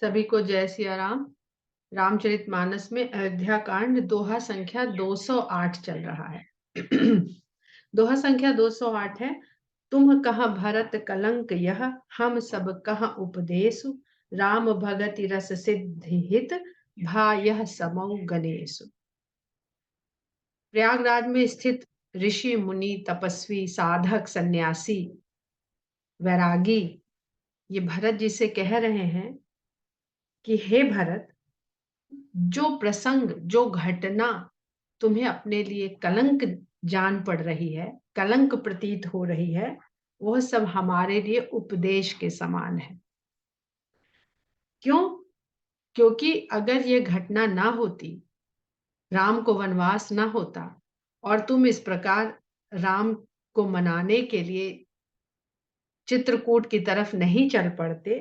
सभी को जय सिया राम। रामचरितमानस में अयोध्या कांड दोहा संख्या 208 चल रहा है। दोहा संख्या 208 है। तुम कह भरत कलंक यह, हम सब कह उपदेशु। राम भगति रस सिद्धि हित, भा यह समौ गणेशु। प्रयागराज में स्थित ऋषि मुनि तपस्वी साधक सन्यासी वैरागी ये भरत जी से कह रहे हैं कि हे भरत, जो प्रसंग जो घटना तुम्हें अपने लिए कलंक जान पड़ रही है, कलंक प्रतीत हो रही है, वह सब हमारे लिए उपदेश के समान है। क्यों? क्योंकि अगर ये घटना ना होती, राम को वनवास ना होता और तुम इस प्रकार राम को मनाने के लिए चित्रकूट की तरफ नहीं चल पड़ते,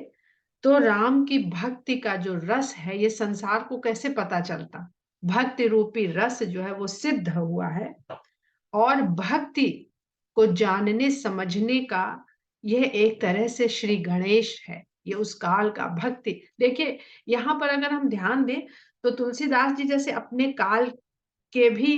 तो राम की भक्ति का जो रस है ये संसार को कैसे पता चलता। भक्ति रूपी रस जो है वो सिद्ध हुआ है और भक्ति को जानने समझने का यह एक तरह से श्री गणेश है। ये उस काल का भक्ति देखिए, यहाँ पर अगर हम ध्यान दें तो तुलसीदास जी जैसे अपने काल के भी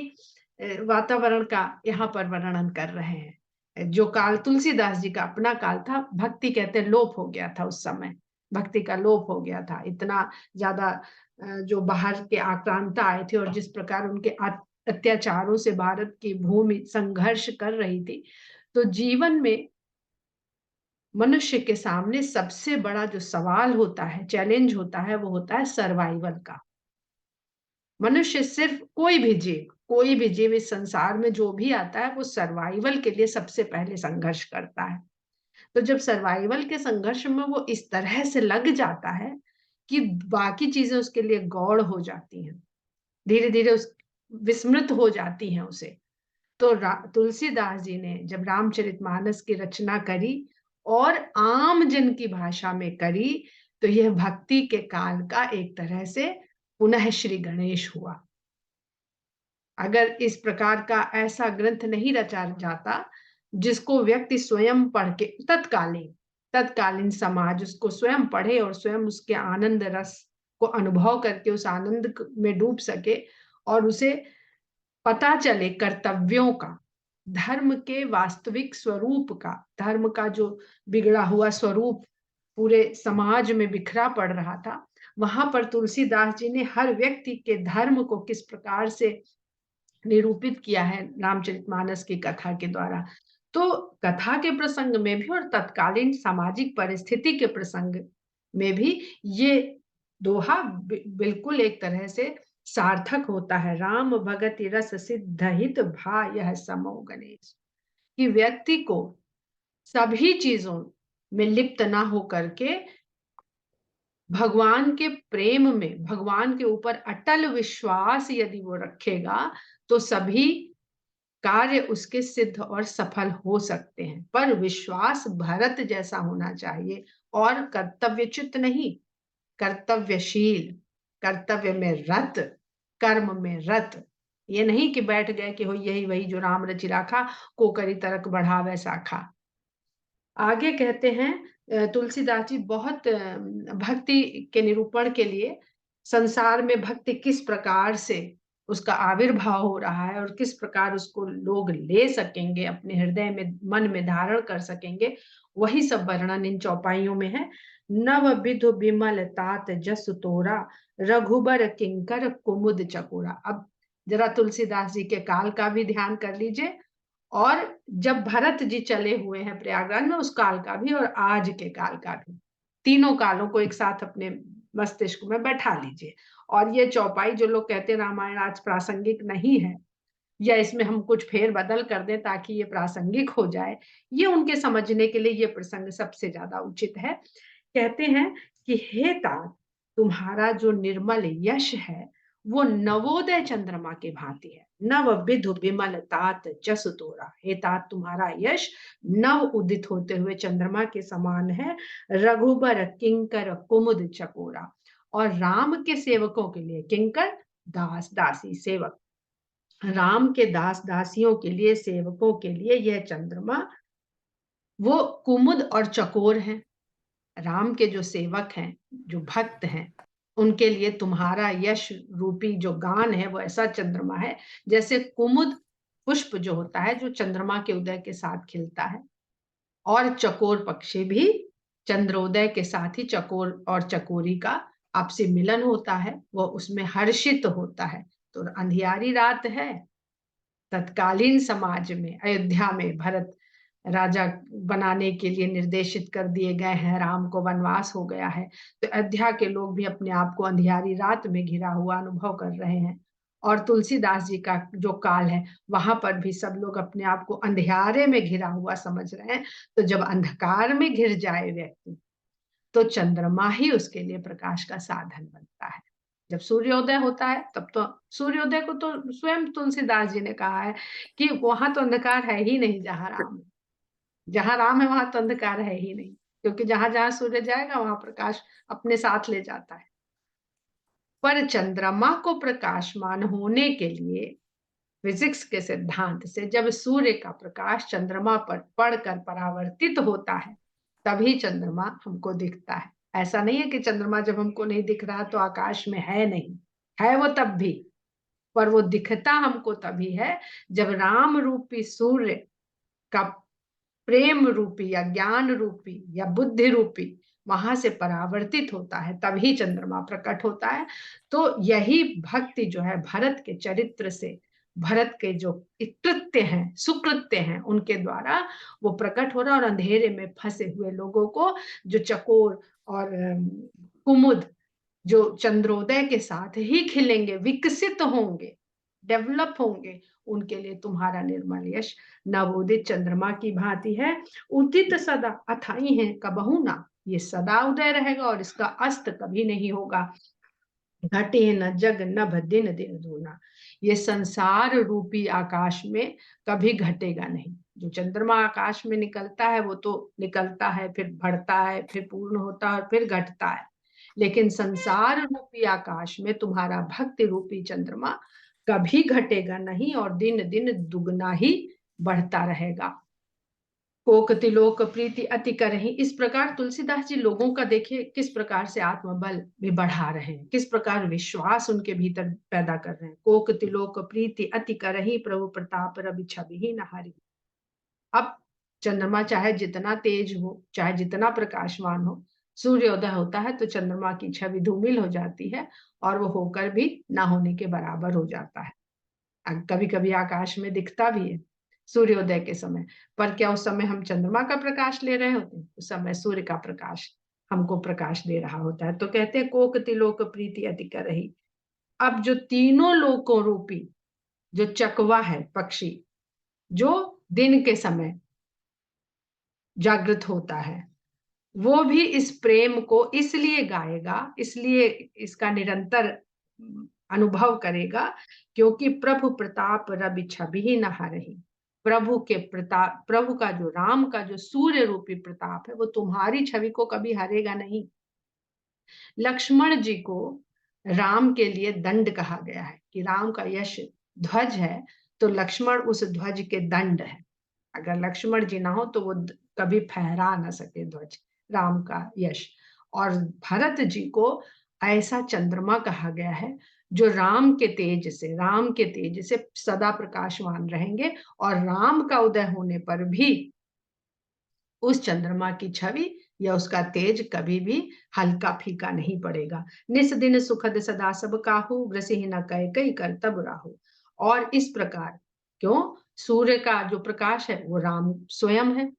वातावरण का यहाँ पर वर्णन कर रहे हैं। जो काल तुलसीदास जी का अपना काल था, भक्ति कहते हैं लोप हो गया था। उस समय भक्ति का लोप हो गया था। इतना ज्यादा जो बाहर के आक्रांता आए थे और जिस प्रकार उनके अत्याचारों से भारत की भूमि संघर्ष कर रही थी, तो जीवन में मनुष्य के सामने सबसे बड़ा जो सवाल होता है, चैलेंज होता है, वो होता है सर्वाइवल का। मनुष्य सिर्फ कोई भी जीव इस संसार में जो भी आता है वो सर्वाइवल के लिए सबसे पहले संघर्ष करता है। तो जब सर्वाइवल के संघर्ष में वो इस तरह से लग जाता है कि बाकी चीजें उसके लिए गौड़ हो जाती हैं, धीरे धीरे उस विस्मृत हो जाती हैं उसे। तो तुलसीदास जी ने जब रामचरितमानस की रचना करी और आम जन की भाषा में करी, तो यह भक्ति के काल का एक तरह से पुनः श्री गणेश हुआ। अगर इस प्रकार का ऐसा ग्रंथ नहीं रचा जाता जिसको व्यक्ति स्वयं पढ़ के तत्कालीन समाज उसको स्वयं पढ़े और स्वयं उसके आनंद रस को अनुभव करके उस आनंद में डूब सके और उसे पता चले कर्तव्यों का, धर्म के वास्तविक स्वरूप का, धर्म का जो बिगड़ा हुआ स्वरूप पूरे समाज में बिखरा पड़ रहा था, वहां पर तुलसीदास जी ने हर व्यक्ति के धर्म को किस प्रकार से निरूपित किया है रामचरितमानस की कथा के द्वारा। तो कथा के प्रसंग में भी और तत्कालीन सामाजिक परिस्थिति के प्रसंग में भी ये दोहा बिल्कुल एक तरह से सार्थक होता है। राम भगति रस सिद्ध हित भा यह समो गणेश, कि व्यक्ति को सभी चीजों में लिप्त ना होकर के भगवान के प्रेम में, भगवान के ऊपर अटल विश्वास यदि वो रखेगा, तो सभी कार्य उसके सिद्ध और सफल हो सकते हैं। पर विश्वास भरत जैसा होना चाहिए और कर्तव्यच्युत नहीं, कर्तव्यशील, कर्तव्य में रत, कर्म में रत। ये नहीं कि बैठ गए कि हो यही वही जो राम रचि राखा, को करी तरक बढ़ावे शाखा। आगे कहते हैं तुलसीदास जी बहुत भक्ति के निरूपण के लिए संसार में भक्ति किस प्रकार से उसका आविर्भाव हो रहा है और किस प्रकार उसको लोग ले सकेंगे, अपने हृदय में मन में धारण कर सकेंगे, वही सब वर्णन इन चौपाइयों में है। नव विधु विमल तात जस तोरा, रघुबर किंकर कुमुद चकोरा। अब जरा तुलसीदास जी के काल का भी ध्यान कर लीजिए और जब भरत जी चले हुए हैं प्रयागराज में उस काल का भी और आज के काल का भी, तीनों कालों को एक साथ अपने मस्तिष्क में बैठा लीजिए। और ये चौपाई जो लोग कहते हैं रामायण आज प्रासंगिक नहीं है या इसमें हम कुछ फेर बदल कर दें ताकि ये प्रासंगिक हो जाए, ये उनके समझने के लिए ये प्रसंग सबसे ज्यादा उचित है। कहते हैं कि हे तात, तुम्हारा जो निर्मल यश है वो नवोदय चंद्रमा के भांति है। नव विधु विमल तात जस तोरा, हे तात तुम्हारा यश नव उदित होते हुए चंद्रमा के समान है। रघुबर किंकर कुमुद चकोरा, और राम के सेवकों के लिए किंकर दास दासी सेवक, राम के दास दासियों के लिए सेवकों के लिए यह चंद्रमा वो कुमुद और चकोर है। राम के जो सेवक हैं, जो भक्त हैं, उनके लिए तुम्हारा यश रूपी जो गान है वो ऐसा चंद्रमा है जैसे कुमुद पुष्प जो होता है, जो चंद्रमा के उदय के साथ खिलता है। और चकोर पक्षी भी चंद्रोदय के साथ ही चकोर और चकोरी का आपसी मिलन होता है, वो उसमें हर्षित होता है। तो अंधियारी रात है, तत्कालीन समाज में अयोध्या में भरत राजा बनाने के लिए निर्देशित कर दिए गए हैं, राम को वनवास हो गया है, तो अयोध्या के लोग भी अपने आप को अंधियारी रात में घिरा हुआ अनुभव कर रहे हैं। और तुलसीदास जी का जो काल है, वहां पर भी सब लोग अपने आप को अंधियारे में घिरा हुआ समझ रहे हैं। तो जब अंधकार में घिर जाए व्यक्ति, तो चंद्रमा ही उसके लिए प्रकाश का साधन बनता है। जब सूर्योदय होता है, तब तो सूर्योदय को तो स्वयं तुलसीदास जी ने कहा है कि वहां तो अंधकार है ही नहीं जहां राम है। जहां राम है वहां तो अंधकार है ही नहीं, क्योंकि जहां जहां सूर्य जाएगा वहां प्रकाश अपने साथ ले जाता है। पर चंद्रमा को प्रकाशमान होने के लिए फिजिक्स के सिद्धांत से जब सूर्य का प्रकाश चंद्रमा पर पड़कर परावर्तित होता है, तभी चंद्रमा हमको दिखता है। ऐसा नहीं है कि चंद्रमा जब हमको नहीं दिख रहा तो आकाश में है नहीं, है वो तब भी, पर वो दिखता हमको तभी है जब राम रूपी सूर्य का प्रेम रूपी या ज्ञान रूपी या बुद्धि रूपी वहां से परावर्तित होता है, तभी चंद्रमा प्रकट होता है। तो यही भक्ति जो है भरत के चरित्र से, भरत के जो कृत्य हैं, सुकृत्य हैं, उनके द्वारा वो प्रकट हो रहा है। और अंधेरे में फंसे हुए लोगों को जो चकोर और कुमुद जो चंद्रोदय के साथ ही खिलेंगे, विकसित होंगे, डेवलप होंगे, उनके लिए तुम्हारा निर्मल यश नवोदित चंद्रमा की भांति है। उदित सदा अथाई है कबहू ना, ये सदा उदय रहेगा और इसका अस्त कभी नहीं होगा। घटे न जग नभ दिन दिन दूना, ये संसार रूपी आकाश में कभी घटेगा नहीं। जो चंद्रमा आकाश में निकलता है वो तो निकलता है, फिर बढ़ता है, फिर पूर्ण होता है और फिर घटता है। लेकिन संसार रूपी आकाश में तुम्हारा भक्ति रूपी चंद्रमा कभी घटेगा नहीं और दिन दिन दुगना ही बढ़ता रहेगा। कोक तिलोक प्रीति अति करहि, इस प्रकार तुलसीदास जी लोगों का देखिए किस प्रकार से आत्मबल भी बढ़ा रहे हैं, किस प्रकार विश्वास उनके भीतर पैदा कर रहे हैं। कोक तिलोक प्रीति अति करहि, प्रभु प्रताप रवि छवि न हारि। अब चंद्रमा चाहे जितना तेज हो, चाहे जितना प्रकाशमान हो, सूर्योदय होता है तो चंद्रमा की छवि धूमिल हो जाती है और वो होकर भी ना होने के बराबर हो जाता है। कभी कभी आकाश में दिखता भी है सूर्योदय के समय, पर क्या उस समय हम चंद्रमा का प्रकाश ले रहे होते हैं? उस समय सूर्य का प्रकाश हमको प्रकाश दे रहा होता है। तो कहते हैं कोक तिलोक प्रीति अति करहि। अब जो तीनों लोकों रूपी जो चकवा है पक्षी, जो दिन के समय जागृत होता है, वो भी इस प्रेम को इसलिए गाएगा, इसलिए इसका निरंतर अनुभव करेगा, क्योंकि प्रभु प्रताप रवि छवि न हारहि। प्रभु के प्रताप, प्रभु का जो राम का जो सूर्य रूपी प्रताप है वो तुम्हारी छवि को कभी हारेगा नहीं। लक्ष्मण जी को राम के लिए दंड कहा गया है कि राम का यश ध्वज है, तो लक्ष्मण उस ध्वज के दंड है। अगर लक्ष्मण जी ना हो तो वो कभी फहरा ना सके ध्वज राम का यश। और भरत जी को ऐसा चंद्रमा कहा गया है जो राम के तेज से, राम के तेज से सदा प्रकाशमान रहेंगे और राम का उदय होने पर भी उस चंद्रमा की छवि या उसका तेज कभी भी हल्का फीका नहीं पड़ेगा। निस दिन सुखद सदा सब काहू, ग्रसिहि न कह कई कर तब राहु। और इस प्रकार क्यों, सूर्य का जो प्रकाश है वो राम स्वयं है,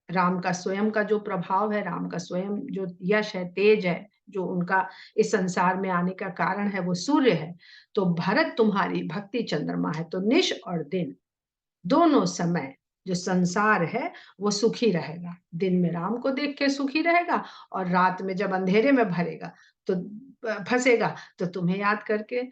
राम का स्वयं का जो प्रभाव है, राम का स्वयं जो यश है, तेज है, जो उनका इस संसार में आने का कारण है वो सूर्य है। तो भरत तुम्हारी भक्ति चंद्रमा है, तो निश और दिन दोनों समय जो संसार है वो सुखी रहेगा। दिन में राम को देख के सुखी रहेगा और रात में जब अंधेरे में भरेगा तो फंसेगा, तो तुम्हें याद करके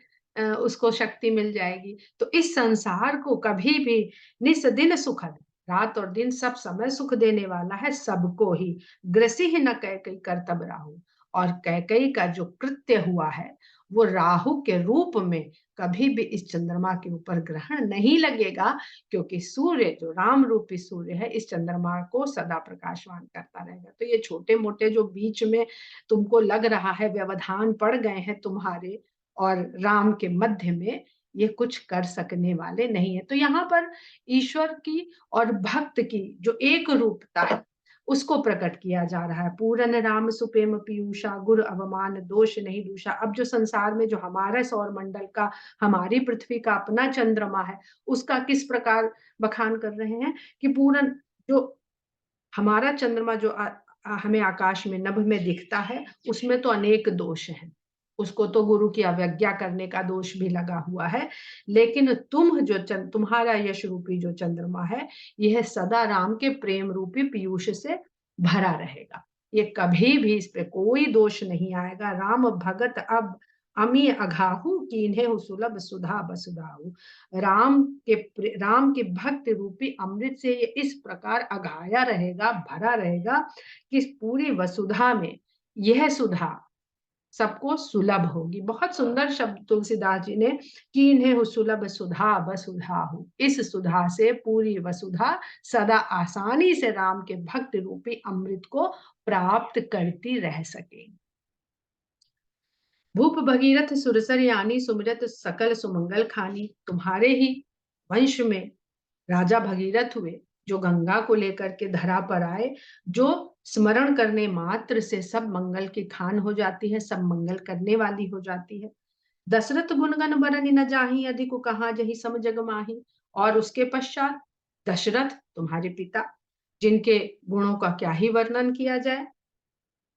उसको शक्ति मिल जाएगी। तो इस संसार को कभी भी निस दिन सुखद, रात और दिन सब समय सुख देने वाला है सबको ही। ग्रसी ही न कह कई करतब राहु, और कैकेयी का जो कृत्य हुआ है वो राहु के रूप में कभी भी इस चंद्रमा के ऊपर ग्रहण नहीं लगेगा, क्योंकि सूर्य जो राम रूपी सूर्य है इस चंद्रमा को सदा प्रकाशवान करता रहेगा। तो ये छोटे मोटे जो बीच में तुमको लग रहा है व्यवधान पड़ गए हैं तुम्हारे और राम के मध्य में, ये कुछ कर सकने वाले नहीं है। तो यहाँ पर ईश्वर की और भक्त की जो एक रूपता है उसको प्रकट किया जा रहा है। पूरन राम सुपेम पीयूषा गुर अवमान दोष नहीं दूषा। अब जो संसार में जो हमारा सौर मंडल का, हमारी पृथ्वी का अपना चंद्रमा है, उसका किस प्रकार बखान कर रहे हैं कि पूरन जो हमारा चंद्रमा जो हमें आकाश में नभ में दिखता है उसमें तो अनेक दोष हैं। उसको तो गुरु की अवज्ञा करने का दोष भी लगा हुआ है, लेकिन तुम्हारा यश रूपी जो चंद्रमा है यह सदा राम के प्रेम रूपी पीयूष से भरा रहेगा। ये कभी भी इस पे कोई दोष नहीं आएगा। राम भगत अब अमी अघाहू कीन्हे सुलभ सुधा बसुधाहू। राम के भक्त रूपी अमृत से ये इस प्रकार अघाया रहेगा, भरा रहेगा कि इस पूरी वसुधा में यह सुधा सबको सुलभ होगी। बहुत सुंदर शब्द तुलसीदास जी ने, कीन्हे सुलभ सुधा बसुधाहू। इस सुधा से पूरी वसुधा सदा आसानी से राम के भक्त रूपी अमृत को प्राप्त करती रह सकेगी। भूप भगीरथ सुरसर यानी सुमिरत सकल सुमंगल खानी। तुम्हारे ही वंश में राजा भगीरथ हुए जो गंगा को लेकर के धरा पर आए, जो स्मरण करने मात्र से सब मंगल की खान हो जाती है, सब मंगल करने वाली हो जाती है। दशरथ गुणगन बरनि न जाहि अधिक कहा जहि सम जग माही। और उसके पश्चात दशरथ तुम्हारे पिता, जिनके गुणों का क्या ही वर्णन किया जाए,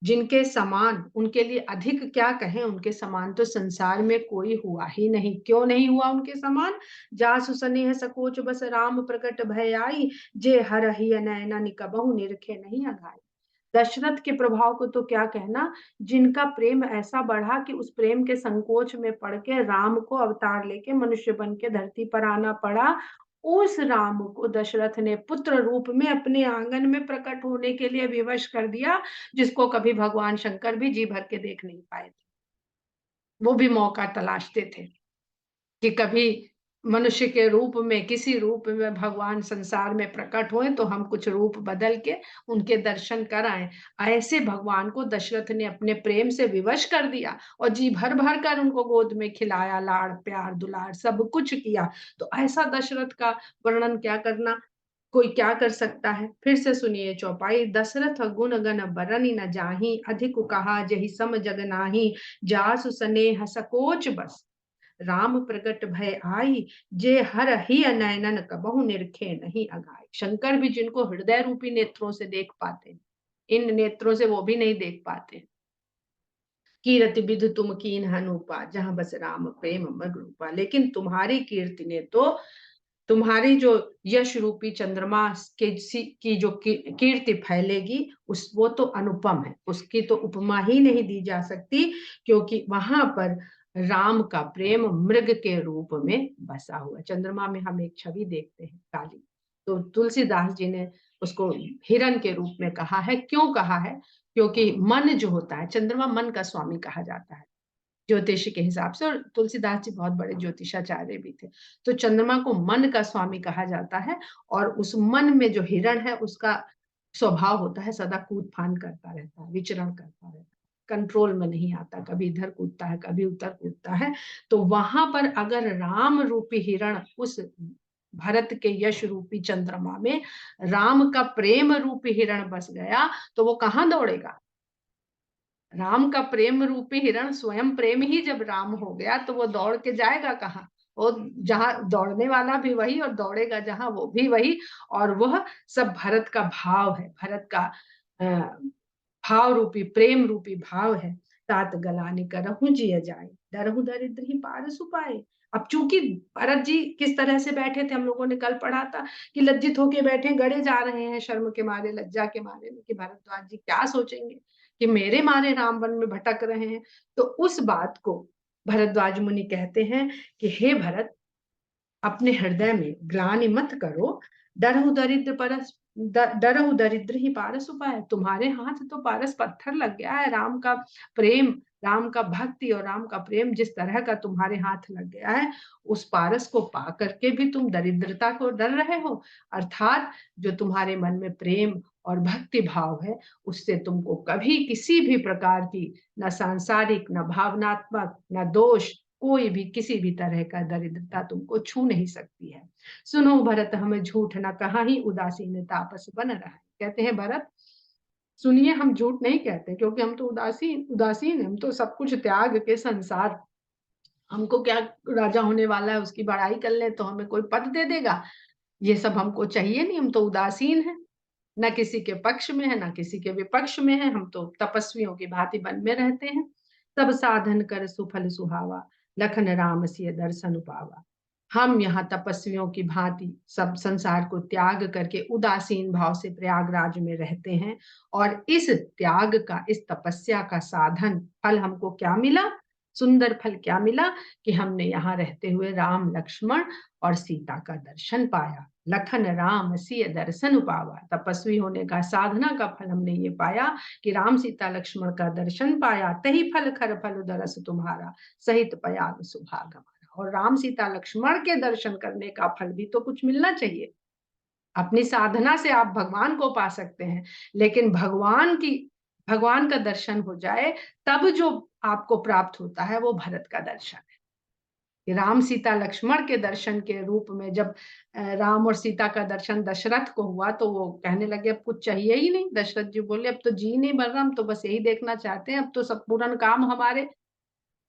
जिनके समान, उनके लिए अधिक क्या कहें, उनके समान तो संसार में कोई हुआ ही नहीं। क्यों नहीं हुआ उनके समान? जासु सनेह सकोच बस राम प्रकट भय आई, जे हरहि नयना निकबहु निरखे नहीं अघाई। दशरथ के प्रभाव को तो क्या कहना, जिनका प्रेम ऐसा बढ़ा कि उस प्रेम के संकोच में पड़ के राम को अवतार लेके मनुष्य बन के धरती पर आना पड़ा। उस राम को दशरथ ने पुत्र रूप में अपने आंगन में प्रकट होने के लिए विवश कर दिया, जिसको कभी भगवान शंकर भी जी भर के देख नहीं पाए थे। वो भी मौका तलाशते थे कि कभी मनुष्य के रूप में, किसी रूप में भगवान संसार में प्रकट हुए तो हम कुछ रूप बदल के उनके दर्शन कराएं। ऐसे भगवान को दशरथ ने अपने प्रेम से विवश कर दिया और जी भर भर कर उनको गोद में खिलाया, लाड़ प्यार दुलार सब कुछ किया। तो ऐसा दशरथ का वर्णन क्या करना, कोई क्या कर सकता है। फिर से सुनिए चौपाई। दशरथ गुण गण बरनि न जाहि अधिक कहा जहि सम जग नाही। जासु सनेह सकोच बस राम प्रगट भय आई, जे हर ही नयनन कबहु निरखे नहीं अघाई। शंकर भी जिनको हृदय रूपी नेत्रों से देख पाते, इन नेत्रों से वो भी नहीं देख पाते। कीरति विधु तुम कीन हनुपा जहां बस राम प्रेम मग रूपा। लेकिन तुम्हारी कीर्ति ने तो, तुम्हारी जो यश रूपी चंद्रमा की जो कीर्ति फैलेगी, उस वो तो अनुपम है, उसकी तो उपमा ही नहीं दी जा सकती, क्योंकि वहां पर राम का प्रेम मृग के रूप में बसा हुआ। चंद्रमा में हम एक छवि देखते हैं काली, तो तुलसीदास जी ने उसको हिरण के रूप में कहा है। क्यों कहा है? क्योंकि मन जो होता है, चंद्रमा मन का स्वामी कहा जाता है ज्योतिषी के हिसाब से, और तुलसीदास जी बहुत बड़े ज्योतिषाचार्य भी थे। तो चंद्रमा को मन का स्वामी कहा जाता है, और उस मन में जो हिरण है उसका स्वभाव होता है सदा कूद फान करता रहता है, विचरण करता रहता है, कंट्रोल में नहीं आता, कभी इधर कूदता है कभी उधर कूदता है। तो वहां पर अगर राम रूपी हिरण उस भरत के यश रूपी चंद्रमा में राम का प्रेम रूपी हिरण बस गया, तो वो कहाँ दौड़ेगा? राम का प्रेम रूपी हिरण स्वयं प्रेम ही जब राम हो गया तो वो दौड़ के जाएगा कहाँ? वो जहां दौड़ने वाला भी वही और दौड़ेगा जहां वो भी वही। और वह सब भरत का भाव है, भरत का भाव रूपी प्रेम रूपी भाव है। तात गलानी करहु जिय जाए डरहु दरिद्र ही पार सुपाए। अब चूंकि भरत जी किस तरह से बैठे थे, हम लोगों ने कल पढ़ा था कि लज्जित होके बैठे, गड़े जा रहे हैं शर्म के मारे, लज्जा के मारे में कि भरद्वाज जी क्या सोचेंगे कि मेरे मारे राम वन में भटक रहे हैं। तो उस बात को भरद्वाज मुनि कहते हैं कि हे भरत, अपने हृदय में ग्लानि मत करो, डरहु दरिद्र डरहु दरिद्र ही पारस उपाय। तुम्हारे हाथ तो पारस पत्थर लग गया है। प्रेम, राम का भक्ति और राम का प्रेम जिस तरह का तुम्हारे हाथ लग गया है, उस पारस को पा करके भी तुम दरिद्रता को डर रहे हो। अर्थात जो तुम्हारे मन में प्रेम और भक्ति भाव है, उससे तुमको कभी किसी भी प्रकार की न सांसारिक, न भावनात्मक, न दोष, कोई भी किसी भी तरह का दरिद्रता तुमको छू नहीं सकती है। सुनो भरत, हमें झूठ न कहा ही उदासीन तापस बन रहा है। कहते हैं भरत, सुनिए, हम झूठ नहीं कहते, क्योंकि हम तो उदासीन उदासीन हैं, हम तो सब कुछ त्याग के संसार, हमको क्या, राजा होने वाला है उसकी बड़ाई कर ले तो हमें कोई पद दे देगा, ये सब हमको चाहिए नहीं, हम तो उदासीन हैं, न किसी के पक्ष में है, न किसी के विपक्ष में है, हम तो तपस्वियों की भांति वन में रहते हैं। सब साधन कर सुफल सुहावा, लखन राम सिय दर्शन पावा। हम यहाँ तपस्वियों की भांति सब संसार को त्याग करके उदासीन भाव से प्रयागराज में रहते हैं। और इस त्याग का, इस तपस्या का साधन फल हमको क्या मिला? सुंदर फल क्या मिला? कि हमने यहाँ रहते हुए राम, लक्ष्मण और सीता का दर्शन पाया। लखन राम सिय दर्शन पावा। तपस्वी होने का, साधना का फल हमने ये पाया कि राम, सीता, लक्ष्मण का दर्शन पाया। तही फल खर फल दरस तुम्हारा, सहित पयाग सुभाग हमारा। और राम, सीता, लक्ष्मण के दर्शन करने का फल भी तो कुछ मिलना चाहिए। अपनी साधना से आप भगवान को पा सकते हैं, लेकिन भगवान का दर्शन हो जाए, तब जो आपको प्राप्त होता है वो भरत का दर्शन है। कि राम, सीता, लक्ष्मण के दर्शन के रूप में जब राम और सीता का दर्शन दशरथ को हुआ, तो वो कहने लगे अब कुछ चाहिए ही नहीं। दशरथ जी बोले अब तो जी नहीं भर रहा, हम तो बस यही देखना चाहते हैं, अब तो सब पूर्ण काम हमारे,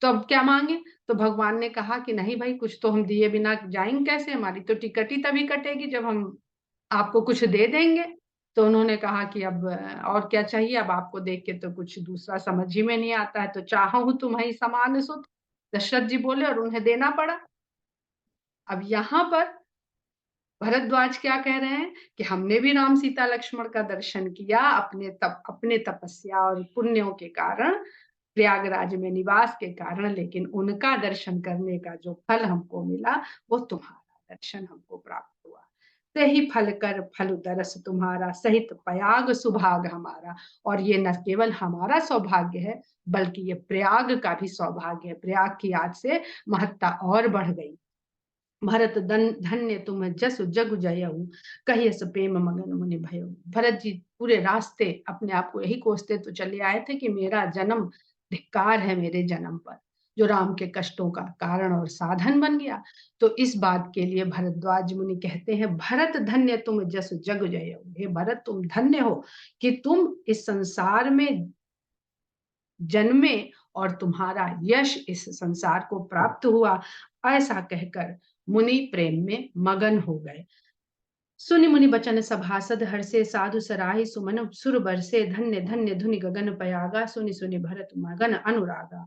तो अब क्या मांगे? तो भगवान ने कहा कि नहीं भाई, कुछ तो हम दिए बिना जाएंगे कैसे, हमारी तो टिकट ही तभी कटेगी जब हम आपको कुछ दे देंगे। तो उन्होंने कहा कि अब और क्या चाहिए, अब आपको देख के तो कुछ दूसरा समझ ही में नहीं आता है, तो चाहूं तुम्हें समान सुत। दशरथ जी बोले और उन्हें देना पड़ा। अब यहाँ पर भरद्वाज क्या कह रहे हैं कि हमने भी राम, सीता, लक्ष्मण का दर्शन किया अपने तपस्या और पुण्यों के कारण, प्रयागराज में निवास के कारण, लेकिन उनका दर्शन करने का जो फल हमको मिला, वो तुम्हारा दर्शन हमको प्राप्त हुआ। सही फल कर फल दरस तुम्हारा, सहित पयाग सुभाग हमारा। और ये न केवल हमारा सौभाग्य है, बल्कि ये प्रयाग का भी सौभाग्य है। प्रयाग की याद से महत्ता और बढ़ गई। भरत धन्य तुम जसु जग जयऊ, कहियस प्रेम मगन मुनि भयऊ। भरत जी पूरे रास्ते अपने आप को यही कोसते तो चले आए थे कि मेरा जन्म धिक्कार है, मेरे जन्म पर, जो राम के कष्टों का कारण और साधन बन गया। तो इस बात के लिए भरद्वाज मुनि कहते हैं, भरत धन्य तुम जसु जग जयऊ। हे भरत, तुम धन्य हो कि तुम इस संसार में जन्मे और तुम्हारा यश इस संसार को प्राप्त हुआ। ऐसा कहकर मुनि प्रेम में मगन हो गए। सुनि मुनि बचन सभासद हर्षे, साधु सराहि सुमन सुर बरसे, धन्य धन्य धुनि गगन पयागा, सुनि सुनि भरत मगन अनुरागा।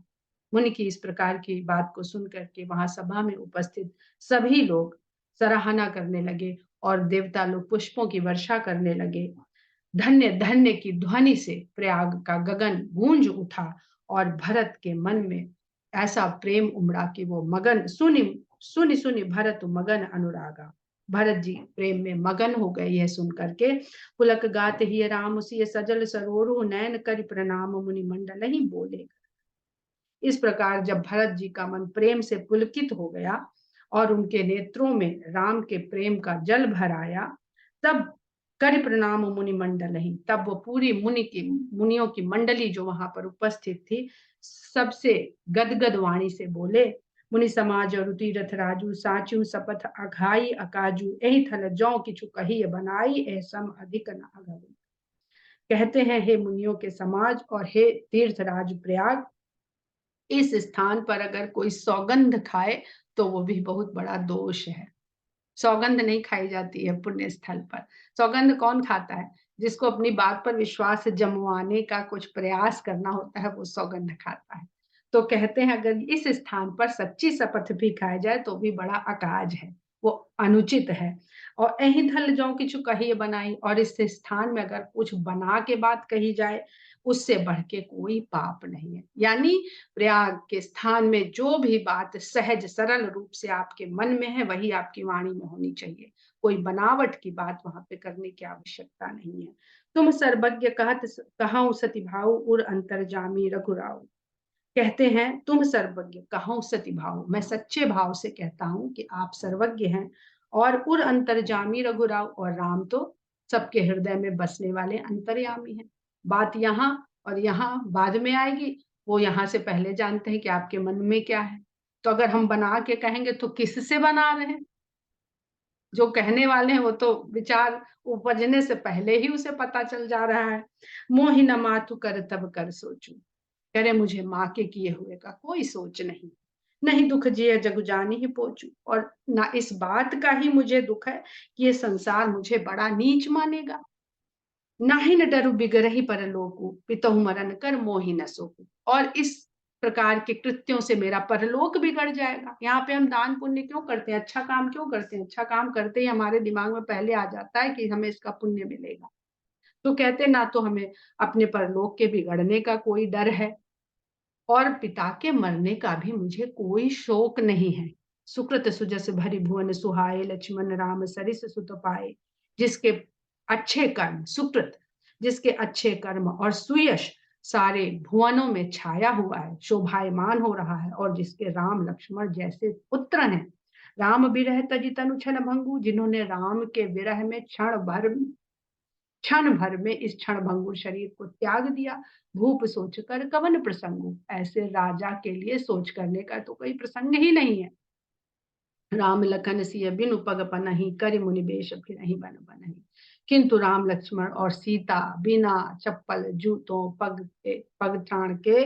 मुनि की इस प्रकार की बात को सुन करके वहां सभा में उपस्थित सभी लोग सराहना करने लगे और देवता लोग पुष्पों की वर्षा करने लगे। धन्य धन्य की ध्वनि से प्रयाग का गगन गूंज उठा और भरत के मन में ऐसा प्रेम उमड़ा कि वो मगन, सुनि सुनि सुनि भरत मगन अनुरागा। भरत जी प्रेम में मगन हो गए यह सुन करके। पुलक गात ही राम सिय सजल सरोरु, नयन कर प्रणाम मुनि मंडल ही बोले। इस प्रकार जब भरत जी का मन प्रेम से पुलकित हो गया और उनके नेत्रों में राम के प्रेम का जल भर आया, तब कर प्रणाम मुनि मंडल ही, तब वो पूरी मुनियों की मंडली जो वहां पर उपस्थित थी, सबसे गदगद वाणी से बोले, मुनि समाज और तीरथ राजू, साचू सपथ अघाई अकाजू, एहि थल जौ किछु कही बनाई, ऐसम अधिक न अघऊ। कहते हैं, हे मुनियों के समाज और हे तीर्थराज प्रयाग, इस स्थान पर अगर कोई सौगंध खाए तो वो भी बहुत बड़ा दोष है। सौगंध नहीं खाई जाती है पुण्य स्थल पर। सौगंध कौन खाता है? जिसको अपनी बात पर विश्वास जमवाने का कुछ प्रयास करना होता है, वो सौगंध खाता है। तो कहते हैं अगर इस स्थान पर सच्ची शपथ भी खाई जाए तो भी बड़ा अकाज है, वो अनुचित है। और यही धल जाओ किछु कही बनाई, और इस स्थान में अगर कुछ बना के बात कही जाए, उससे बढ़ के कोई पाप नहीं है। यानी प्रयाग के स्थान में जो भी बात सहज सरल रूप से आपके मन में है वही आपकी वाणी में होनी चाहिए। कोई बनावट की बात वहां पे करने की आवश्यकता नहीं है। तुम सर्वज्ञ कहत कहाऊ सति भाऊ उर अंतर्जामी रघुराऊ। कहते हैं तुम सर्वज्ञ कहाऊ सति भाऊ, मैं सच्चे भाव से कहता हूं कि आप सर्वज्ञ हैं। और उर अंतर्जामी रघुराव, और राम तो सबके हृदय में बसने वाले अंतर्यामी हैं। बात यहाँ और यहाँ बाद में आएगी, वो यहाँ से पहले जानते हैं कि आपके मन में क्या है। तो अगर हम बना के कहेंगे तो किससे बना रहे हैं? जो कहने वाले हैं वो तो विचार उपजने से पहले ही उसे पता चल जा रहा है। मोहि न मातु कर तब कर सोचू, करे मुझे माँ के किए हुए का कोई सोच नहीं। नहीं दुख जिय जग जानी ही पोचू, और ना इस बात का ही मुझे दुख है कि ये संसार मुझे बड़ा नीच मानेगा। नाहि न डरू बिगरहि परलोकु, पितहु मरन कर मोहि न सोकु। और इस प्रकार के कृत्यों से मेरा परलोक बिगड़ जाएगा। यहाँ पे हम दान पुण्य क्यों करते हैं, अच्छा काम क्यों करते हैं? अच्छा काम करते ही हमारे दिमाग में पहले आ जाता है कि हमें इसका पुण्य मिलेगा। तो कहते ना तो हमें अपने परलोक के बिगड़ने का कोई डर है, और पिता के मरने का भी मुझे कोई शोक नहीं है। सुकृत सुजस भरि भुवन सुहाए, लक्ष्मण राम सरिस सुत पाए। जिसके अच्छे कर्म सुकृत, जिसके अच्छे कर्म और सुयश सारे भुवनों में छाया हुआ है, शोभायमान हो रहा है, और जिसके राम लक्ष्मण जैसे पुत्र हैं। राम विरह तजि तनु छन भंगु, जिन्होंने राम के विरह में क्षण भर में इस क्षण भंगुर शरीर को त्याग दिया। भूप सोचकर कवन प्रसंगु, ऐसे राजा के लिए सोच करने का तो कोई प्रसंग ही नहीं है। राम लखन सिय बिनु पग पनहि, करि मुनि बेश फिरहि बन बनहि। किंतु राम लक्ष्मण और सीता बिना चप्पल जूतों पग त्राण के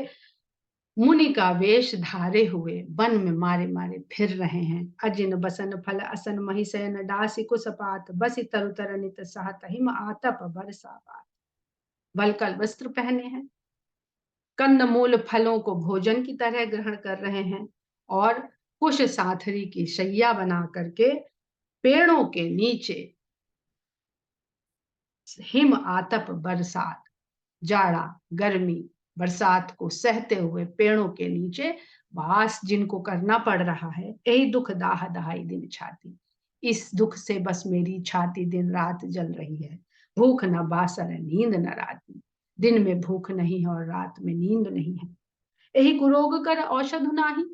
मुनि का वेश धारे हुए वन में मारे मारे फिर रहे हैं। अजिन बसन फल असन मही शयन डासी कुसपात, बसी तरु तर नित सहत हिम आतप बरसा बात। वलकल वस्त्र पहने हैं, कंदमूल फलों को भोजन की तरह ग्रहण कर रहे हैं, और कुश साथरी की शैया बना करके पेड़ों के नीचे हिम आतप बरसात, जाड़ा गर्मी बरसात को सहते हुए पेड़ों के नीचे वास जिनको करना पड़ रहा है। यही दुख दाह दहाई दिन छाती, इस दुख से बस मेरी छाती दिन रात जल रही है। भूख न बासर नींद न राती, दिन में भूख नहीं है और रात में नींद नहीं है। यही कुरोग कर औषध नाही,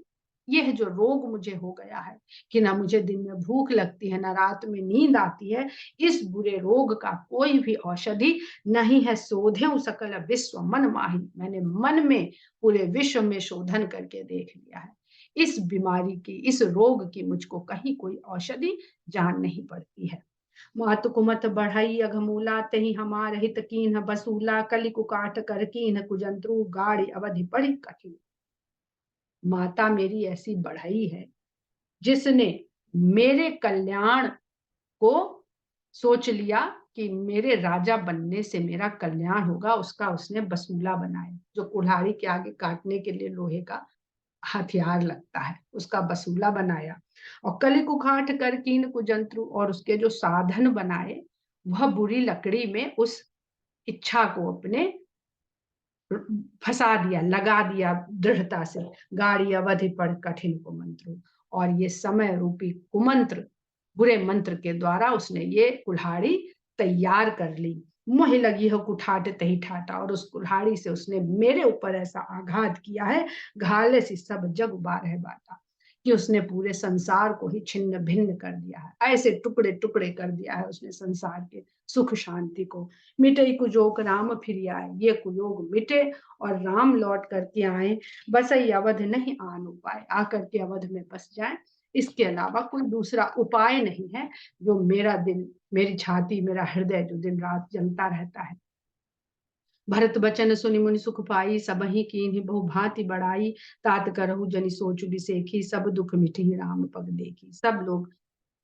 यह जो रोग मुझे हो गया है कि ना मुझे दिन में भूख लगती है ना रात में नींद आती है, इस बुरे रोग का कोई भी औषधि नहीं है। शोधें सकल विश्व मन माही, मैंने मन में पूरे विश्व में शोधन करके देख लिया है। इस बीमारी की, इस रोग की मुझको कहीं कोई औषधि जान नहीं पड़ती है। मात कुमत बढ़ई अघमूला, तही हमार हित कीन्ह बसूला, कलि कुकाट कर कीन्ह कुजंत्रु, गाड़ी अवधि पड़ी कठिन। माता मेरी ऐसी बढ़ई है जिसने मेरे कल्याण को सोच लिया कि मेरे राजा बनने से मेरा कल्याण होगा, उसका उसने बसूला बनाया। जो कुल्हाड़ी के आगे काटने के लिए लोहे का हथियार लगता है, उसका बसूला बनाया। और कली कुखाट कर कीन कुजंत्रु, और उसके जो साधन बनाए वह बुरी लकड़ी में उस इच्छा को अपने फंसा दिया, लगा दिया दृढ़ता से। गाड़ी अवधि पढ़ कठिन कुमंत्र, और ये समय रूपी कुमंत्र, बुरे मंत्र के द्वारा उसने ये कुल्हाड़ी तैयार कर ली। मोह लगी हो कुठाट तही ठाटा, और उस कुल्हाड़ी से उसने मेरे ऊपर ऐसा आघात किया है, घाले से सब जग बारह बाटा, कि उसने पूरे संसार को ही छिन्न भिन्न कर दिया है। ऐसे टुकड़े टुकड़े कर दिया है उसने संसार के सुख शांति को। मिटे कुजोग राम फिर आए, ये कुयोग मिटे और राम लौट करके आए। बसई अवध नहीं आन उपाय, आकर के अवध में बस जाए, इसके अलावा कोई दूसरा उपाय नहीं है। जो मेरा दिल, मेरी छाती, मेरा हृदय जो दिन रात जलता रहता है। भरत बचन सुनि मुनि सुख पाई, सबहि कीन्ही बहु भांति बढ़ाई, तात करहु जनि सोचु बिसेखी, सब दुख मिटहि राम पग देखी। सब लोग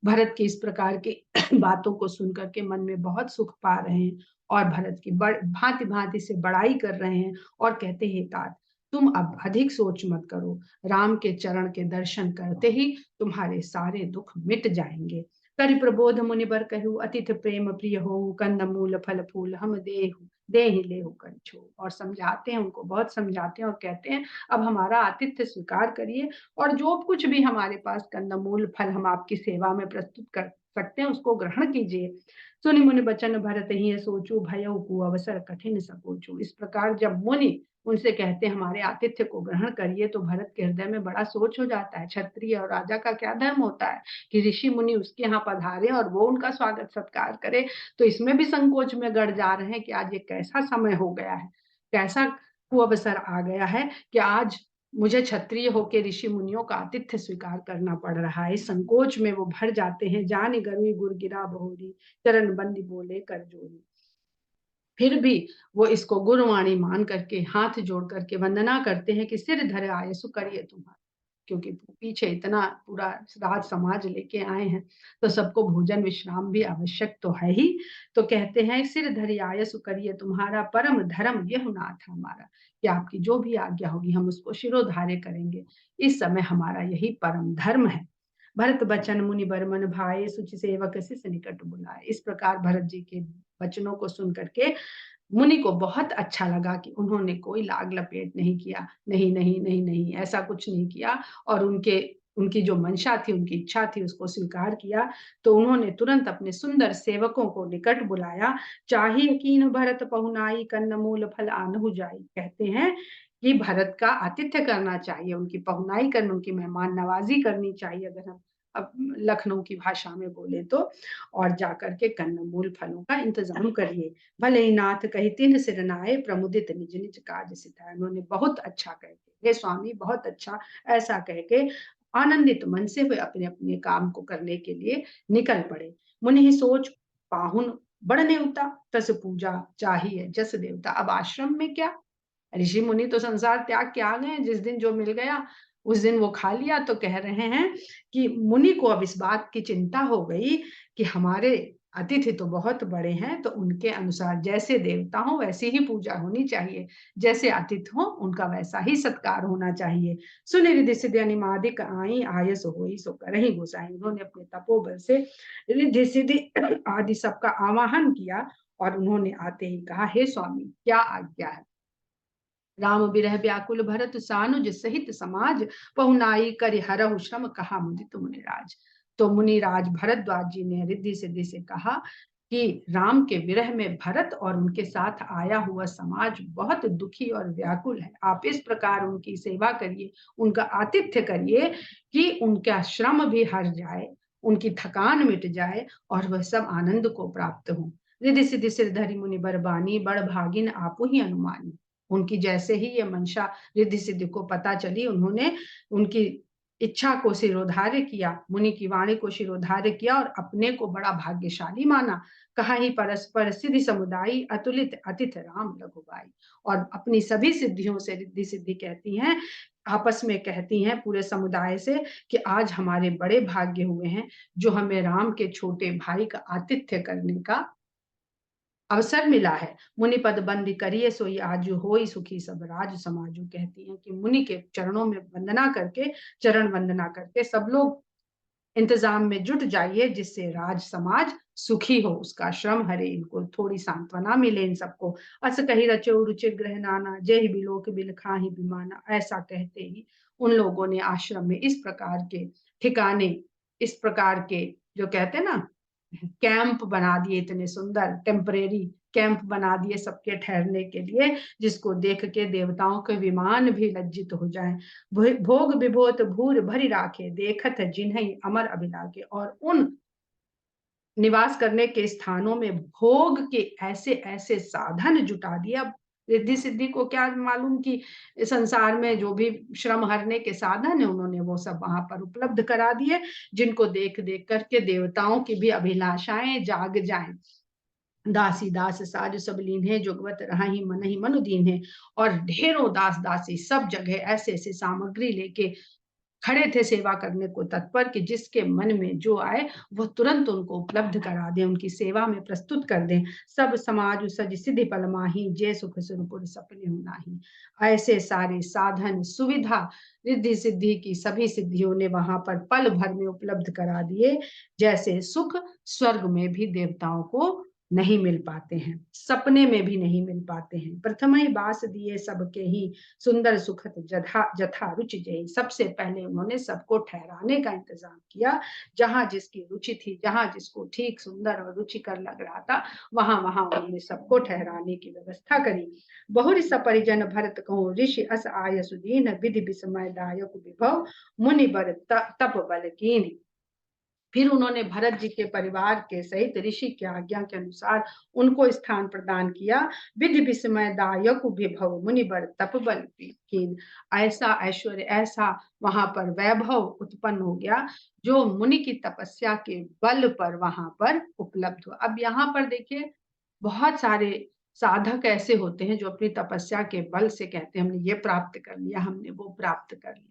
भरत की इस प्रकार की बातों को सुन करके मन में बहुत सुख पा रहे हैं, और भरत की भांति भांति से बड़ाई कर रहे हैं, और कहते हैं तात तुम अब अधिक सोच मत करो, राम के चरण के दर्शन करते ही तुम्हारे सारे दुख मिट जाएंगे। करि प्रबोध मुनि बर कहु, अतिथ प्रेम प्रिय हो, कंद मूल फल फूल हम देहु, दे ही ले होकर छो, और समझाते हैं उनको, बहुत समझाते हैं और कहते हैं अब हमारा आतिथ्य स्वीकार करिए और जो कुछ भी हमारे पास कंदमूल फल हम आपकी सेवा में प्रस्तुत कर सकते हैं उसको ग्रहण कीजिए। सुनि मुनि बचन भरत ही सोचू भयउ कुअवसर कठिन सकोचू। इस प्रकार जब मुनि उनसे कहते हैं हमारे आतिथ्य को ग्रहण करिए, तो भरत के हृदय में बड़ा सोच हो जाता है। क्षत्रिय और राजा का क्या धर्म होता है कि ऋषि मुनि उसके यहाँ पधारे और वो उनका स्वागत सत्कार करे। तो इसमें भी संकोच में गड़ जा रहे हैं कि आज ये कैसा समय हो गया है, कैसा कुअवसर आ गया है कि आज मुझे क्षत्रिय होके ऋषि मुनियों का आतिथ्य स्वीकार करना पड़ रहा है। इस संकोच में वो भर जाते हैं। जानि गर्वी गुर गिरा बहोरी, चरण बंदी बोले कर जोरी। फिर भी वो इसको गुरुवाणी मान करके हाथ जोड़ करके वंदना करते हैं कि सिर धरे आयसु करिए तुम्हारा, क्योंकि पीछे इतना पूरा राज समाज लेके आए हैं तो सबको भोजन विश्राम भी आवश्यक तो है ही। तो कहते हैं सिर धरि आयसु करिए तुम्हारा, परम धर्म यह नाथ हमारा, कि आपकी जो भी आज्ञा होगी हम उसको शिरोधार्य करेंगे। इस समय हमारा यही परम धर्म है। भरत बचन मुनि बर मन भाए, सुचि सेवक शिष निकट बुलाए। इस प्रकार भरत जी के वचनों को सुन करके मुनि को बहुत अच्छा लगा कि उन्होंने कोई लाग लपेट नहीं किया, नहीं नहीं नहीं नहीं ऐसा कुछ नहीं किया, और उनके उनकी जो मंशा थी, उनकी इच्छा थी, उसको स्वीकार किया। तो उन्होंने तुरंत अपने सुंदर सेवकों को निकट बुलाया। चाहिए कीन भरत पहुनाई, कन्नमूल फल आनहु जाई। कहते हैं कि भरत का आतिथ्य करना चाहिए, उनकी पहुनाई करनी, उनकी मेहमान नवाजी करनी चाहिए, अगर हम अब लखनऊ की भाषा में बोले तो। और जाकर के कन्नमूल फलों का इंतजाम करिए। भले ही नाथ कही तिन सिर नाए, प्रमुदित निज निज काज सिधाए। उन्होंने बहुत अच्छा कह के, हे स्वामी बहुत अच्छा, ऐसा कह के आनंदित मन से वे अपने अपने काम को करने के लिए निकल पड़े। मुनि ही सोच पाहुन बढ़ने उता, तस पूजा चाहिए जस देवता। अब आश्रम में क्या, ऋषि मुनि तो संसार त्याग के आ गए, जिस दिन जो मिल गया उस दिन वो खा लिया। तो कह रहे हैं कि मुनि को अब इस बात की चिंता हो गई कि हमारे अतिथि तो बहुत बड़े हैं, तो उनके अनुसार जैसे देवता हो वैसी ही पूजा होनी चाहिए, जैसे अतिथि हो उनका वैसा ही सत्कार होना चाहिए। सुनि रिधि सिद्धि अनिमादिक आई, आयस होई सो करहि गोसाई। उन्होंने अपने तपोबल से रिधि सिद्धि आदि सबका आवाहन किया और उन्होंने आते ही कहा, हे स्वामी क्या आज्ञा है। राम बिरह व्याकुल भरत सानुज सहित समाज, पहुनाई करि हरहु श्रम कहा मुदित मुनिराज। तो मुनिराज भरद्वाज जी ने रिद्धि सिद्धि से कहा कि राम के विरह में भरत और उनके साथ आया हुआ समाज बहुत दुखी और व्याकुल है। आप इस प्रकार उनकी सेवा करिए, उनका आतिथ्य करिए कि उनका श्रम भी हर जाए, उनकी थकान मिट जाए और वह सब आनंद को प्राप्त हो। रिद्धि सिद्धि सिर धरि मुनि बरबानी, बड़ भागिन आपु ही अनुमानी। उनकी जैसे ही ये मंशा रिद्धि सिद्धि को पता चली, उन्होंने उनकी इच्छा को शिरोधार्य किया, मुनि की वाणी को शिरोधार्य किया और अपने को बड़ा भाग्यशाली माना। कहा ही परस्पर सिद्धि समुदायी, अतुलित अतिथ राम लघुबाई। और अपनी सभी सिद्धियों से रिद्धि सिद्धि कहती हैं, आपस में कहती हैं पूरे समुदाय से कि आज हमारे बड़े भाग्य हुए हैं जो हमें राम के छोटे भाई का आतिथ्य करने का अवसर मिला है। मुनि पद बंदी करिए सोई आजु होई सुखी सब राज समाजु। कहती हैं कि मुनि के चरणों में वंदना करके, चरण वंदना करके सब लोग इंतजाम में जुट जाइए, जिससे राज समाज सुखी हो, उसका श्रम हरे, इनको थोड़ी सांत्वना मिले इन सबको। अस कही रचो रुचिर ग्रह नाना, जय बिलोक बिल खाही बिमाना। ऐसा कहते ही उन लोगों ने आश्रम में इस प्रकार के ठिकाने, इस प्रकार के जो कहते हैं ना कैंप बना दिए, इतने सुंदर टेम्परेरी कैंप बना दिए सबके ठहरने के लिए, जिसको देख के देवताओं के विमान भी लज्जित हो जाएं। भोग विभोत भूर भरी राखे, देखत जिन्हें अमर अभिलागे। और उन निवास करने के स्थानों में भोग के ऐसे ऐसे साधन जुटा दिया। रिद्धि सिद्धि को क्या मालूम कि संसार में जो भी श्रम हरने के साधन है उन्होंने वो सब वहां पर उपलब्ध करा दिए, जिनको देख देख करके देवताओं की भी अभिलाषाएं जाग जाएं। दासी दास साज सब लीन्हे, जुगवत रहा ही मनु दीन्हे। और ढेरों दास दासी सब जगह ऐसे ऐसे सामग्री लेके खड़े थे सेवा करने को तत्पर, कि जिसके मन में जो आए वो तुरंत उनको उपलब्ध करा दें, उनकी सेवा में प्रस्तुत कर दें। सब समाज सज सिद्धि पल माही, जय सुख सुरपुर सपने हो नाही। ऐसे सारे साधन सुविधा रिद्धि सिद्धि की सभी सिद्धियों ने वहां पर पल भर में उपलब्ध करा दिए, जैसे सुख स्वर्ग में भी देवताओं को नहीं मिल पाते हैं, सपने में भी नहीं मिल पाते हैं। प्रथम ही बास दिए सबके ही, सुंदर सुखद जथा जथा रुचि जही। सबसे पहले उन्होंने सबको ठहराने का इंतजाम किया, जहां जिसकी रुचि थी, जहां जिसको ठीक सुंदर और रुचिकर लग रहा था, वहां वहां उन्होंने सबको ठहराने की व्यवस्था करी। बहुरी सपरिजन भरत कहूँ, ऋषि अस आय सुदीन, विधि विस्मय दायक विभव, मुनि बर तप बल कीन। फिर उन्होंने भरत जी के परिवार के सहित ऋषि की आज्ञा के अनुसार उनको स्थान प्रदान किया। विधि विस्मय दायक विभव, मुनि बर तप बल कीन। ऐसा ऐश्वर्य, ऐसा वहां पर वैभव उत्पन्न हो गया जो मुनि की तपस्या के बल पर वहां पर उपलब्ध हुआ। अब यहाँ पर देखिए, बहुत सारे साधक ऐसे होते हैं जो अपनी तपस्या के बल से कहते हैं हमने ये प्राप्त कर लिया, हमने वो प्राप्त कर लिया।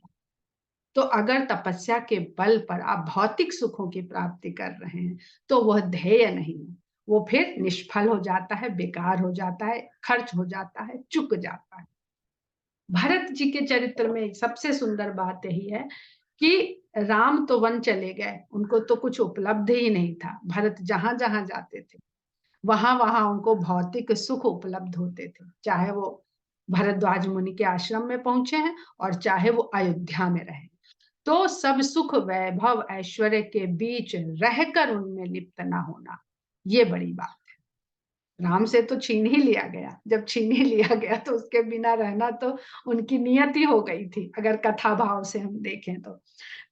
तो अगर तपस्या के बल पर आप भौतिक सुखों की प्राप्ति कर रहे हैं, तो वह ध्येय नहीं है, वो फिर निष्फल हो जाता है, बेकार हो जाता है, खर्च हो जाता है, चुक जाता है। भरत जी के चरित्र में सबसे सुंदर बात यही है कि राम तो वन चले गए, उनको तो कुछ उपलब्ध ही नहीं था। भरत जहां जहां जाते थे, वहां वहां उनको भौतिक सुख उपलब्ध होते थे, चाहे वो भरद्वाज मुनि के आश्रम में पहुंचे हैं और चाहे वो अयोध्या में रहे। तो सब सुख वैभव ऐश्वर्य के बीच रहकर उनमें लिप्त ना होना, ये बड़ी बात है। राम से तो छीन ही लिया गया, जब छीन ही लिया गया तो उसके बिना रहना तो उनकी नियति हो गई थी, अगर कथा भाव से हम देखें तो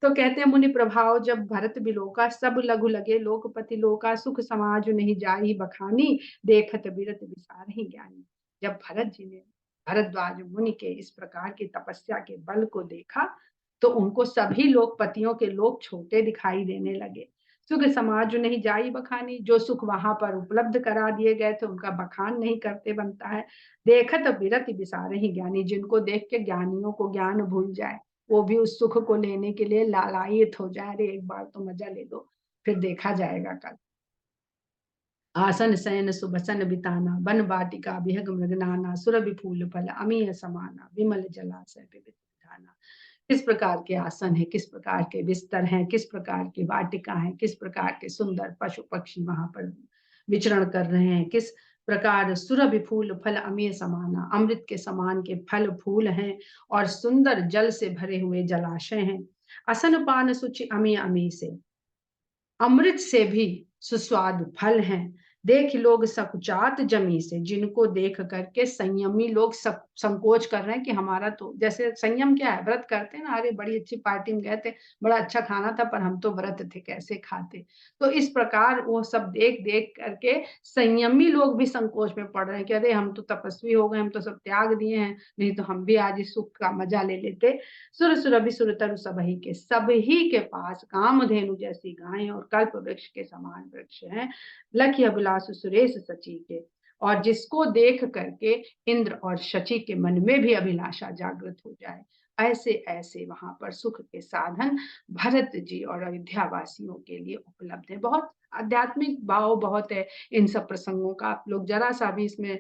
कहते हैं मुनि प्रभाव जब भरत बिलोका, सब लघु लगे लोकपति लोका, सुख समाज नहीं जाई बखानी, देखत बिरत विसार ही ज्ञानी। जब भरत जी ने भरद्वाज मुनि के इस प्रकार की तपस्या के बल को देखा, तो उनको सभी लोकपतियों के लोग छोटे दिखाई देने लगे। सुख समाज नहीं जाई बखानी, जो सुख वहां पर उपलब्ध करा दिए गए थे उनका बखान नहीं करते बनता है। देखत बिरत विसार ही ज्ञानी, जिनको देख के ज्ञानियों को ज्ञान भूल जाए, वो भी उस सुख को लेने के लिए लालायित हो जाए, अरे एक बार तो मजा ले दो, फिर देखा जाएगा कल। आसन शयन सुबसन बिताना, वन वाटिका विहग मृगनाना, सुरभि फूल फल अमीय समाना, विमल जलाशय विविध विधाना। किस प्रकार के आसन है, किस प्रकार के बिस्तर हैं, किस प्रकार की वाटिका है, किस प्रकार के सुंदर पशु पक्षी वहां पर विचरण कर रहे हैं, किस प्रकार सुरभि फूल फल अमीय समाना, अमृत के समान के फल फूल हैं और सुंदर जल से भरे हुए जलाशय हैं। असन पान सुचि अमी अमी से, अमृत से भी सुस्वादु फल हैं। देख लोग सकुचात जमी से, जिनको देख करके संयमी लोग सब संकोच कर रहे हैं कि हमारा तो, जैसे संयम क्या है, व्रत करते हैं ना, अरे बड़ी अच्छी पार्टी में गए थे, बड़ा अच्छा खाना था, पर हम तो व्रत थे, कैसे खाते। तो इस प्रकार वो सब देख देख करके संयमी लोग भी संकोच में पड़ रहे हैं कि अरे हम तो तपस्वी हो गए, हम तो सब त्याग दिए हैं, नहीं तो हम भी आज इस सुख का मजा ले लेते। सुर सुरभि सुरतरु सबही के, सबही के पास कामधेनु जैसी गायें और कल्प वृक्ष के समान वृक्ष हैं। लखी अभिलाष सुरेश सची के, और जिसको देख करके इंद्र और शची के मन में भी अभिलाषा जागृत हो जाए, ऐसे ऐसे वहां पर सुख के साधन भरत जी और अयोध्या वासियों के लिए उपलब्ध है। बहुत आध्यात्मिक भाव बहुत है इन सब प्रसंगों का, आप लोग जरा सा भी इसमें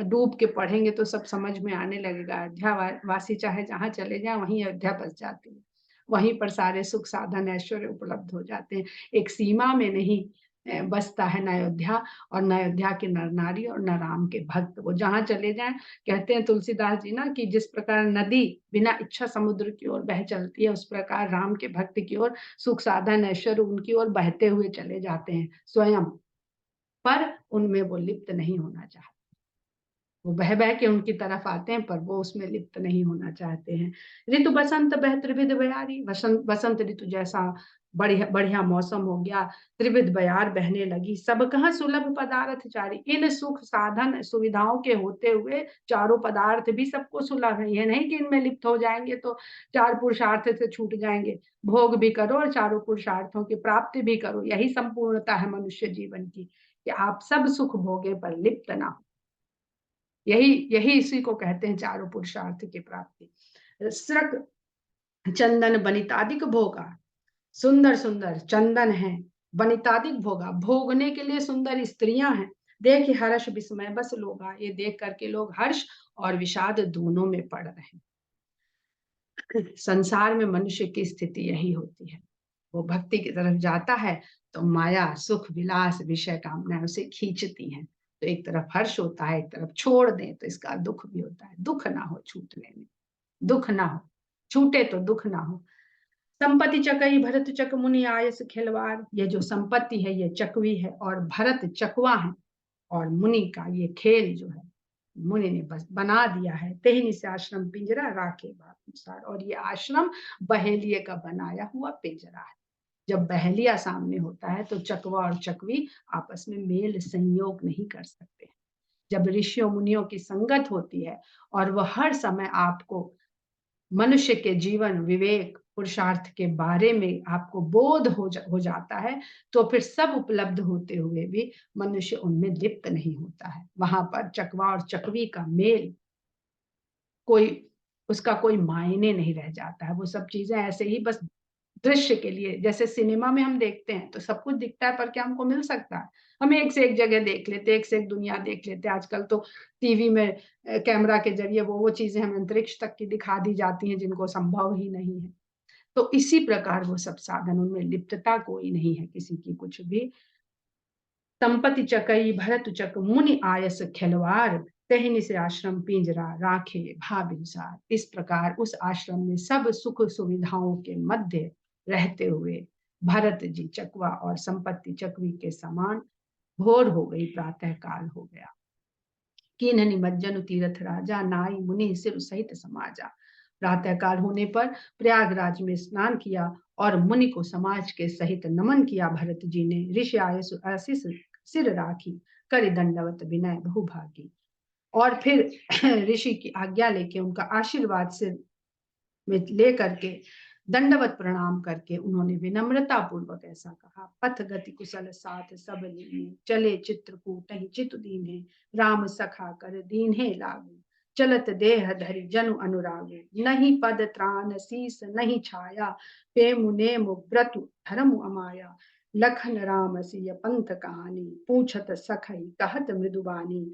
डूब के पढ़ेंगे तो सब समझ में आने लगेगा। अयोध्या वासी चाहे जहाँ चले जाए वहीं अयोध्या बस जाती है, वहीं पर सारे सुख साधन ऐश्वर्य उपलब्ध हो जाते हैं। एक सीमा में नहीं बसता है न अयोध्या, और न अयोध्या के नर नारी और न राम के भक्त, वो जहाँ चले जाएं। कहते हैं तुलसीदास जी ना कि जिस प्रकार नदी बिना इच्छा समुद्र की ओर बह चलती है, उस प्रकार राम के भक्त की ओर सुख साधन ऐश्वर्य उनकी ओर बहते हुए चले जाते हैं स्वयं, पर उनमें वो लिप्त नहीं होना चाहते। वो बह बह के उनकी तरफ आते हैं, पर वो उसमें लिप्त नहीं होना चाहते हैं। ऋतु बसंत बह त्रिविध बयारी, बसंत ऋतु जैसा बढ़िया बढ़िया मौसम हो गया, त्रिविध बयार बहने लगी, सब कहाँ सुलभ पदार्थ चारी। इन सुख साधन सुविधाओं के होते हुए चारों पदार्थ भी सबको सुलभ है, ये नहीं कि इनमें लिप्त हो जाएंगे तो चार पुरुषार्थ से छूट जाएंगे। भोग भी करो और चारों पुरुषार्थों की प्राप्ति भी करो, यही संपूर्णता है मनुष्य जीवन की, कि आप सब सुख भोगे पर लिप्त ना हो। यही यही इसी को कहते हैं चारों पुरुषार्थ की प्राप्ति। स्रक चंदन बनितादिक भोगा, सुंदर सुंदर चंदन है, बनितादिक भोगा, भोगने के लिए सुंदर स्त्रियां हैं। देख हर्ष विस्मय बस लोगा, ये देख करके लोग हर्ष और विषाद दोनों में पड़ रहे हैं। संसार में मनुष्य की स्थिति यही होती है, वो भक्ति की तरफ जाता है तो माया, सुख, विलास, विषय कामनाएँ उसे खींचती हैं। तो एक तरफ हर्ष होता है, एक तरफ छोड़ दें तो इसका दुःख भी होता है। दुःख ना हो छूटने में, दुःख ना हो, छूटे तो दुःख ना हो। संपत्ति चकई भरत चक मुनि आयस खिलवाड़, ये जो संपत्ति है ये चकवी है और भरत चकवा है और मुनि का ये खेल जो है, मुनि ने बस बना दिया है। तेहनी से आश्रम पिंजरा राखे बात अनुसार, और ये आश्रम बहेलिये का बनाया हुआ पिंजरा है। जब बहेलिया सामने होता है तो चकवा और चकवी आपस में मेल संयोग नहीं कर सकते। जब ऋषियों मुनियों की संगत होती है और वह हर समय आपको मनुष्य के जीवन, विवेक, पुरुषार्थ के बारे में आपको बोध हो जाता है, तो फिर सब उपलब्ध होते हुए भी मनुष्य उनमें लिप्त नहीं होता है। वहाँ पर चकवा और चकवी का मेल कोई उसका कोई मायने नहीं रह जाता है। वो सब चीज़ें ऐसे ही बस दृश्य के लिए, जैसे सिनेमा में हम देखते हैं तो सब कुछ दिखता है पर क्या हमको मिल सकता है? हम एक से एक जगह देख लेते हैं, एक से एक दुनिया देख लेते हैं। आजकल तो टीवी में कैमरा के ज़रिए वो चीज़ें हमें अंतरिक्ष तक की दिखा दी जाती हैं जिनको संभव ही नहीं है। तो इसी प्रकार वो सब साधन, उनमें लिप्तता कोई नहीं है किसी की कुछ भी। संपत्ति चकई भरत चक मुनि आयस खिलवार, तेहनी से आश्रम पिंजरा राखे भाबिनसार। इस प्रकार उस आश्रम में सब सुख सुविधाओं के मध्य रहते हुए भरत जी चकवा और संपत्ति चकवी के समान। भोर हो गई, प्रातः काल हो गया। कीन निमज्जन तीर्थ राजा, नाई मुनि सिर सहित समाजा। प्रातः काल होने पर प्रयागराज में स्नान किया और मुनि को समाज के सहित नमन किया। भरत जी ने ऋषि आशीष सिर राखी, कर दंडवत विनय बहुभागी। और फिर ऋषि की आज्ञा लेके, उनका आशीर्वाद सिर में लेकर के दंडवत प्रणाम करके उन्होंने विनम्रता पूर्वक ऐसा कहा। पथ गति कुशल साथ सब लीने, चले चित्रकूट चित दीने, राम सखा कर दीन्हे लागू, चलत देह धरि जनु अनुरागु, नहीं पद त्राण शीस नहीं छाया, प्रेम नेम व्रतु धर्म अमाया, लखन राम सिय पंथ कहानी, पूछत सखई कहत मृदुबानी,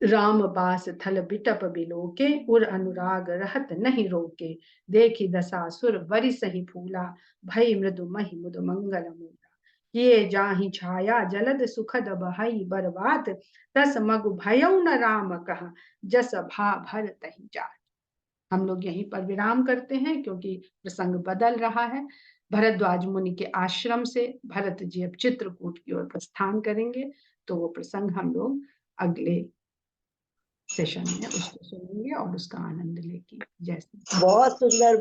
राम बास थल बिटप बिलोके, उर अनुराग रहत नहीं रोके, देखी दशा सुर बरि सही फूला, भई मृदु महि मुद मंगल मूला, किए जाहि छाया जलद सुखद बहई बरबात, तस मगु भयउ न राम कहा, जस भा भर तहि जात। हम लोग यहीं पर विराम करते हैं क्योंकि प्रसंग बदल रहा है। भरद्वाज मुनि के आश्रम से भरत जी अब चित्रकूट की ओर प्रस्थान करेंगे, तो वो प्रसंग हम लोग अगले सेशन में उसको सुनेंगे और उसका आनंद लेंगे। जैसे बहुत सुंदर